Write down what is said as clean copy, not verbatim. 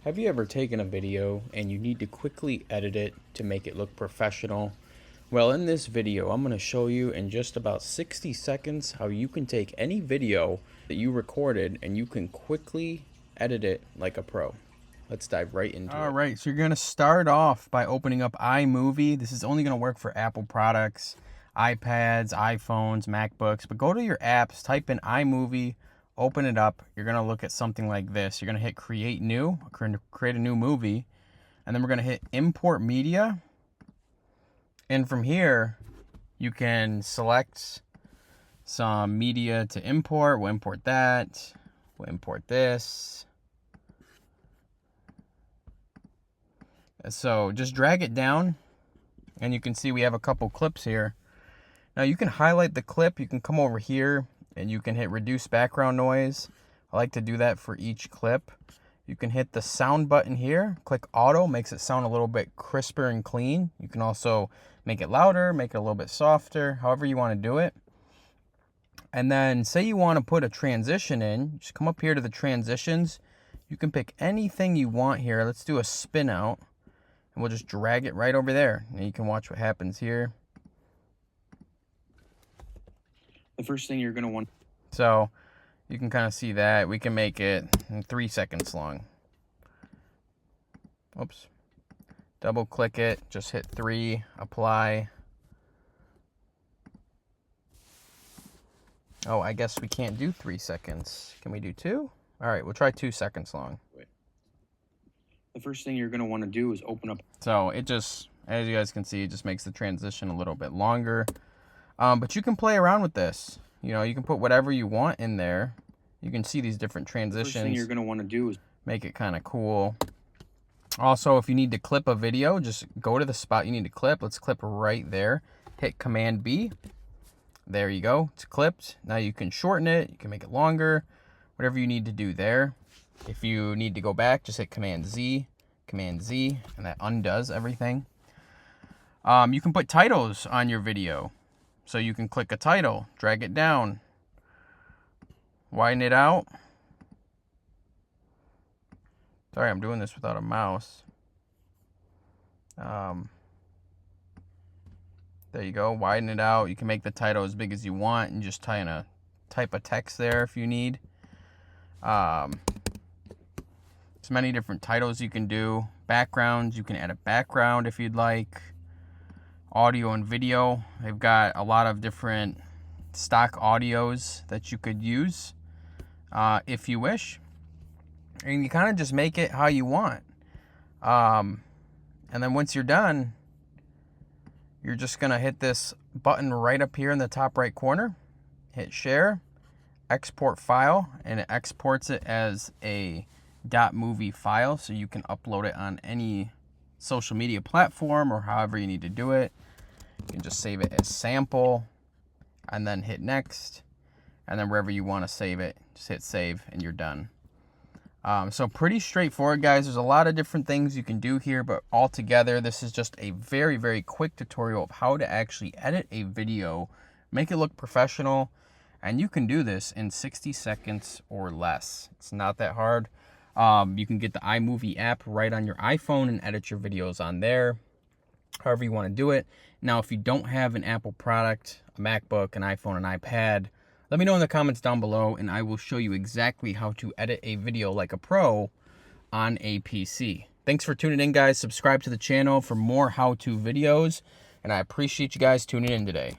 Have you ever taken a video and you need to quickly edit it to make it look professional? Well, in this video, I'm going to show you in just about 60 seconds how you can take any video that you recorded and you can quickly edit it like a pro. Let's dive right into it. All right, so you're going to start off by opening up iMovie. This is only going to work for Apple products, iPads, iPhones, MacBooks. But go to your apps, type in iMovie, open it up. You're going to look at something like this. You're going to hit Create New, create a new movie. And then we're going to hit Import Media. And from here, you can select some media to import. We'll import that. We'll import this. So just drag it down, and you can see we have a couple clips here. Now you can highlight the clip. You can come over here, and you can hit Reduce Background Noise. I like to do that for each clip. You can hit the sound button here. Click Auto, makes it sound a little bit crisper and clean. You can also make it louder, make it a little bit softer, however you want to do it. And then say you want to put a transition in, just come up here to the transitions. You can pick anything you want here. Let's do a spin out. And we'll just drag it right over there. And you can watch what happens here. The first thing you're going to want. So you can kind of see that. We can make it 3 seconds long. Oops. Double click it. Just hit 3. Apply. Oh, I guess we can't do 3 seconds. Can we do 2? All right, we'll try 2 seconds long. The first thing you're going to want to do is open up. So it just, as you guys can see, it just makes the transition a little bit longer. But you can play around with this. You know, you can put whatever you want in there. You can see these different transitions. The first thing you're going to want to do is make it kind of cool. Also, if you need to clip a video, just go to the spot you need to clip. Let's clip right there. Hit Command B. There you go. It's clipped. Now you can shorten it. You can make it longer. Whatever you need to do there. If you need to go back, just hit Command Z, and that undoes everything. You can put titles on your video. So you can click a title, drag it down, widen it out. Sorry, I'm doing this without a mouse. There you go, widen it out. You can make the title as big as you want and just type a text there if you need. There's many different titles you can do. Backgrounds, you can add a background if you'd like. Audio and video, they've got a lot of different stock audios that you could use if you wish. And you kind of just make it how you want. And then once you're done, you're just going to hit this button right up here in the top right corner. Hit share, export file, and it exports it as a .movie file, so you can upload it on any social media platform or however you need to do it. You can just save it as sample and then hit next, and then wherever you want to save it, just hit save and you're done. So pretty straightforward, guys. There's a lot of different things you can do here, but altogether this is just a very, very quick tutorial of how to actually edit a video, make it look professional, and you can do this in 60 seconds or less. It's not that hard. You can get the iMovie app right on your iPhone and edit your videos on there, however you want to do it. Now, if you don't have an Apple product, a MacBook, an iPhone, an iPad, let me know in the comments down below, and I will show you exactly how to edit a video like a pro on a PC. Thanks for tuning in, guys. Subscribe to the channel for more how-to videos, and I appreciate you guys tuning in today.